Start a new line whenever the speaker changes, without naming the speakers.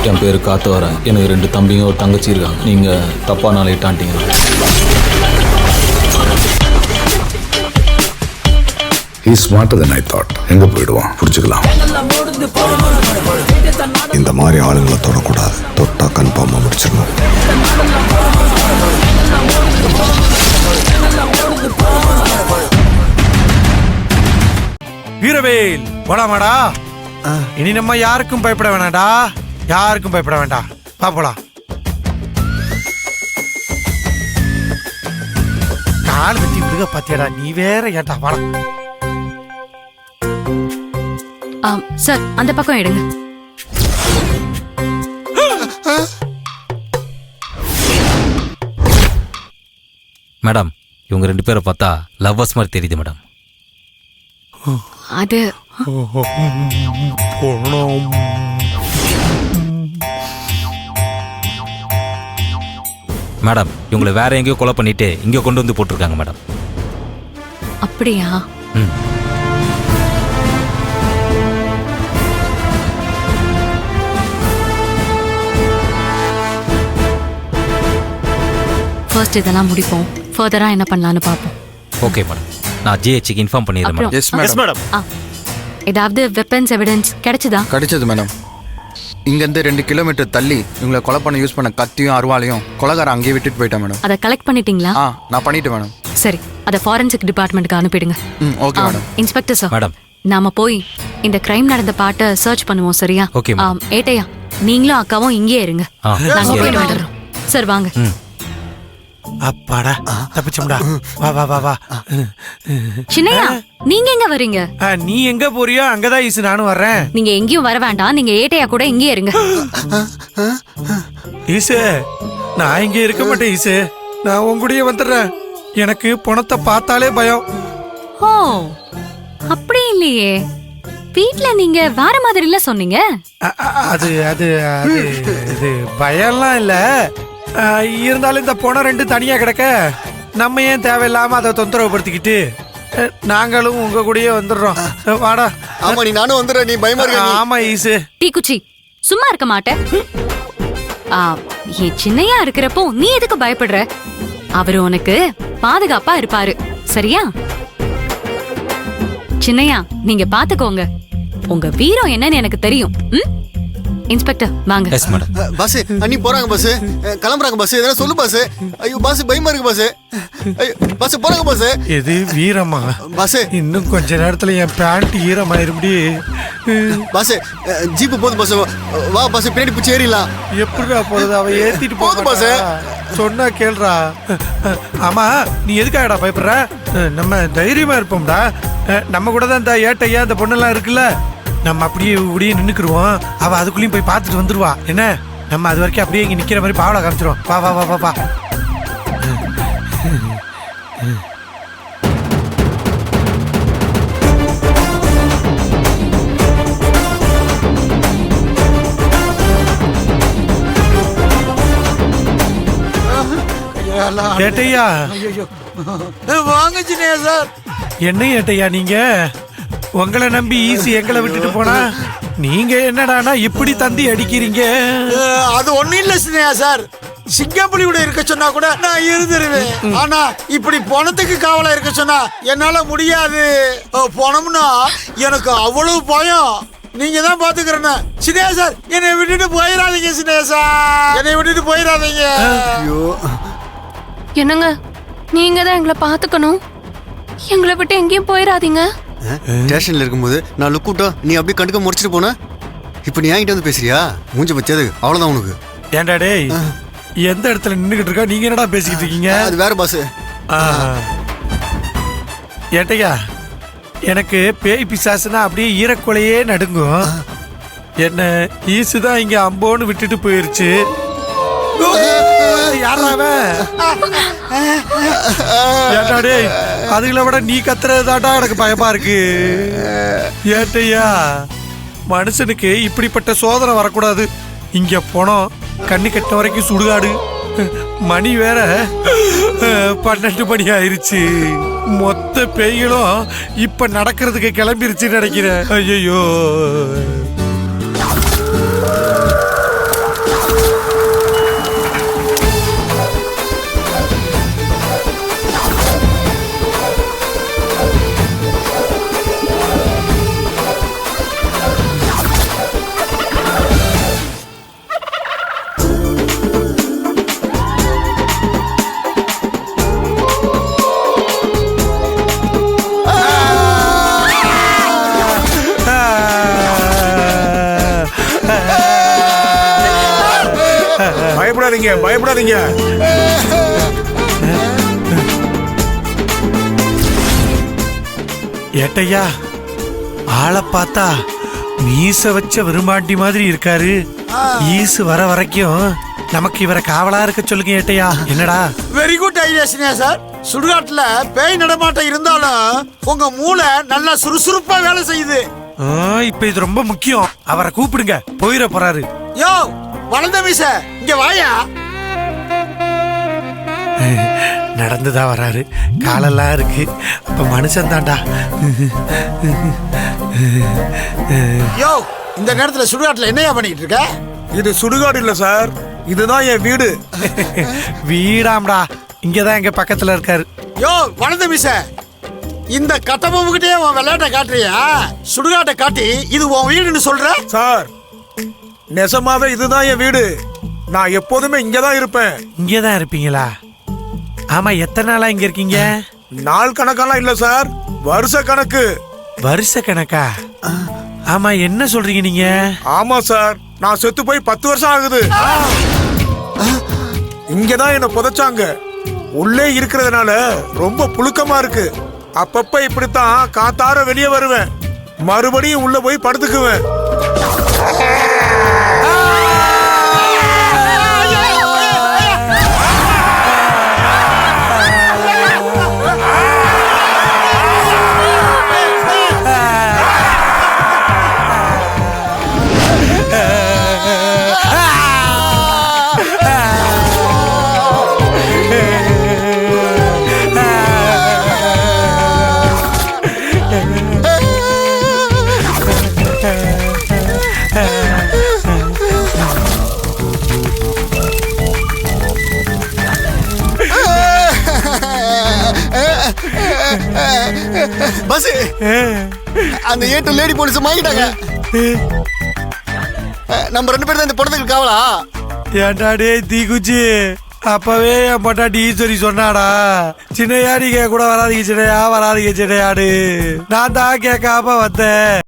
என் பேரு காத்தவரன். எனக்கு 2 தம்பிங்க ஒரு தங்கச்சி இருக்காங்க. நீங்க தப்பா நாளையிட்டான்ட்டீங்க.
He is smarter than I thought. எங்க போயிடுவான் புரிஞ்சுக்கலாம்.
இந்த மாதிரி ஆளுங்களை தொடக்கூடாது. தொட்டா கன்ஃபார்மா முடிச்சிடணும்.
வீரவேல் போலாமாடா? இனி நம்ம யாருக்கும் பயப்பட வேணாடா. யாருக்கும் பயப்பட வேண்டாம். பாப்போலாம். கால் வெட்டி விடுக பாத்தியாடா. நீ வேற ஏன்டா வாடா.
சார் அந்த பக்கம் எடுங்க.
மேடம் இவங்க 2 பேரை பார்த்தா லவ்வர்ஸ் மாதிரி தெரியுது மேடம்.
அது
மேடம் இவங்களை வேற எங்கேயோ கொலை பண்ணிட்டு இங்கே கொண்டு வந்து போட்டிருக்காங்க மேடம்.
அப்படியா?
ம்.
ஃபர்ஸ்ட் இதெல்லாம் முடிப்போம். ஃபர்தரா என்ன பண்ணலாம்னு பார்ப்போம்.
Okay madam. நான் ஜிஹெச்சுக்கு இன்ஃபார்ம் பண்ணிடுறேன் மேடம்.
Yes madam.
ஏதாவது வெப்பன்ஸ் எவிடன்ஸ் கிடைச்சதா?
கிடைச்சது மேடம். இங்கேருந்து 2 கிலோமீட்டர் தள்ளி இவங்களை கொலை பண்ண யூஸ் பண்ண கத்தியும் அருவாளையும் கொலைகாரன் அங்கேயே விட்டுட்டு போயிட்டேன் மேடம்.
அதை கலெக்ட் பண்ணிட்டீங்களா?
நான் பண்ணிட்டேன் மேடம்.
சரி, அதை ஃபாரன்சிக் டிபார்ட்மெண்ட்டுக்கு அனுப்பிடுங்க.
Okay madam.
Inspector sir
madam
நாம போய் இந்த கிரைம் நடந்த பாட்டை சர்ச் பண்ணுவோம். சரியா?
Okay madam.
ஏட்டையா நீங்களும் அக்காவும் இங்கேயே இருங்க. நாங்க போயிட்டு வந்துடுறோம். சார் வாங்க.
அப்பாடா தப்பிச்சோம்டா. வா வா வா வா.
சின்னையா நீங்க எங்க வரீங்க?
நீ எங்க போறியோ அங்கதான் ஈசு நானும் வர்றேன்.
நீங்க எங்கேயும் வர வேண்டாம். நீங்க ஏட்டையா கூட இங்கேயே இருங்க.
ஈசு நான் இங்க இருக்க மாட்டேன். ஈசு நான் உன் கூடயே வந்துடுறேன். எனக்கு பணத்தை பார்த்தாலே பயம்.
ஓ அப்படி இல்லையே. வீட்ல நீங்க வேற மாதிரி இல்ல சொன்னீங்க.
அது அது அது இது பயம்லாம் இல்ல. இருந்தாலும் இந்த பணம் 2 தனியா கிடக்க நம்ம ஏன் தேவையில்லாம அதை தொந்தரவுப்படுத்திக்கிட்டு நாங்களும் உங்க கூடயே வந்துடுறோம். வாடா.
ஆமா நீ நானும் வந்துடுறேன். நீ பயமா இருக்க?
ஆமா ஈசு.
தீக்குச்சி சும்மா இருக்க மாட்டேன். என் சின்னையா இருக்கிறப்போ நீ எதுக்கு பயப்படுற? அவரு உனக்கு பாதுகாப்பா இருப்பாரு. சரியா? சின்னையா நீங்க பாத்துக்கோங்க. உங்க வீரம் என்னன்னு எனக்கு தெரியும். இன்ஸ்பெக்டர் வாங்க.
Yes madam.
பஸ் அண்ணி போறாங்க. பஸ் கிளம்புறாங்க. பஸ் எதனா சொல்லு பஸ். ஐயோ பஸ் பயமா இருக்கு. பஸ் ஐயோ பஸ் போறாங்க. பஸ்
எது வீரமா?
பஸ்
இன்னும் கொஞ்ச நேரத்துல என் பேண்ட் ஈரமாயிரும்டி.
பஸ் ஜீப்பு போகுது. பஸ் வா. பஸ் பின்னாடி பிடிச்சி ஏறிடலாம்.
எப்படிடா போறது? அவ ஏத்திட்டு
போகுது பஸ்.
சொன்னா கேள்றா. ஆமா நீ எதுக்காகடா பயப்படுற? நம்ம தைரியமா இருப்போம்டா. நம்ம கூட தான் இந்த ஏட்டையா இந்த பொண்ணெல்லாம் இருக்குல்ல. நம்ம அப்படியே நின்னுக்குருவோம். அவ அதுக்குள்ளேயும் போய் பார்த்துட்டு வந்துருவா. என்ன நம்ம அது வரைக்கும் அப்படியே இங்க நிக்கிற மாதிரி பாவலா காமிச்சிரும். வா வா வா வா வா. ஏட்டையா
வாங்க சின்னையா சார்.
என்ன ஏட்டையா நீங்க உங்களை நம்பி ஈஸி எங்களை விட்டுட்டு போனா நீங்க என்னடானா இப்படி தந்தி அடிக்கிறீங்க?
அது ஒண்ணும் இல்ல சின்னையா சார். சிங்கப்புலி கூட இருக்க சொன்னா கூட நான் இருந்துருவேன். ஆனா இப்படி பணத்துக்கு காவலா இருக்க சொன்னா என்னால முடியாது. பணம்னா எனக்கு அவ்வளவு பயம். நீங்க தான் பாத்துக்கிறேன்னு. சின்னையா சார் என்னை விட்டுட்டு போயிடாதீங்க. சின்னையா சார் என்னை விட்டுட்டு போயிடாதீங்க.
என்னங்க நீங்க தான் எங்களை பாத்துக்கணும். எங்களை விட்டு எங்கேயும் போயிடாதீங்க.
ஸ்டேஷன்ல இருக்கும்போது நான் லுக்கூட்டோ நீ அப்படியே கண்டுக்க முடிச்சிட்டு போன. இப்ப நீ என்கிட்ட வந்து பேசுறியா? மூஞ்ச பச்சது அவ்வளவுதான் உனக்கு.
ஏன்டா டேய் எந்த இடத்துல நின்னுகிட்டு இருக்கா? நீங்க என்னடா பேசிக்கிட்டு இருக்கீங்க?
அது வேற பாஸ்.
ஏட்டையா எனக்கு பேய் பிசாசுனா அப்படியே ஈரக்கொலையே நடுங்கும். என்ன ஈசுதான் இங்க அம்போன்னு விட்டுட்டு போயிருச்சு. அதுகளை விட நீ கத்துறதாடா எனக்கு பயமா இருக்கு. ஏட்டையா மனுஷனுக்கு இப்படிப்பட்ட சோதனை வரக்கூடாது. இங்க போனோம் கண்ணு கட்ட வரைக்கும் சுடுகாடு. மணி வேற 12 மணி ஆயிருச்சு. மொத்த பேய்களும் இப்ப நடக்கிறதுக்கு கிளம்பிருச்சுன்னு நினைக்கிறேன். ஐயோ,
பயப்படாதீங்க பயப்படாதீங்க.
ஏட்டையா, ஆளை பார்த்தா மீச வச்ச விரும்பாண்டி மாதிரி இருக்காரு. ஈசு வர வரைக்கும் நமக்கு இவரை காவலா இருக்க சொல்லுங்க ஏட்டையா. என்னடா?
வெரி குட் ஐடியா சினியா சார். சுடுகாட்டுல பேய் நடமாட்டம் இருந்தாலும் உங்க மூளை நல்லா சுறுசுறுப்பா வேலை செய்யுது.
இப்ப இது ரொம்ப முக்கியம். அவரை கூப்பிடுங்க, போயிட போறாரு.
யோ வளர்ந்த மீச, இங்க வாயா.
நடந்துதான் வராரு, காலெல்லாம் இருக்கு. அப்ப மனுஷன் தான்டா.
யோ இந்த நேரத்துல சுடுகாட்டுல என்னையா பண்ணிட்டு இருக்க?
இது சுடுகாடு இல்ல சார், இதுதான் என் வீடு.
வீடாம்டா, இங்கதான் எங்க பக்கத்துல இருக்காரு.
யோ வளர்ந்த மீச, இந்த கட்டபொம்முகிட்டே உன் விளையாட்டை காட்டுறியா? சுடுகாட்டை காட்டி இது உன் வீடுன்னு சொல்ற?
சார் நெசமாவே இதுதான் என் வீடு. நான் எப்போதுமே இங்கதான் இருப்பேன்.
இங்கதான் இருப்பீங்களா? ஆமா, எத்தனை நாளா இங்க இருக்கீங்க?
நாள் கணக்கெல்லாம் இல்ல சார், வருஷ கணக்கு.
வருஷ கணக்கா? ஆமா, என்ன சொல்றீங்க நீங்க?
ஆமா சார், நான் செத்து போய் 10 வருஷம் ஆகுது. இங்கதான் என்ன புதைச்சாங்க. உள்ளே இருக்கிறதுனால ரொம்ப புழுக்கமா இருக்கு. அப்பப்ப இப்படித்தான் காத்தார வெளியே வருவேன், மறுபடியும் உள்ள போய் படுத்துக்குவேன்.
பஸ் அந்த ஏட்டு லேடி போலீஸ் வாங்கிட்டாங்க. நம்ம 2 பேரும் தான் இந்த படத்துக்கு காவலா.
ஏன்டா டேய் தீக்குச்சி, அப்பவே என் பொட்டாட்டி ஈஸ்வரி சொன்னாடா, சின்னையாடி கூட வராதிங்க சின்னையா, வராதிங்க சின்னையாடு. நான் தான் கேட்காம வந்தேன்.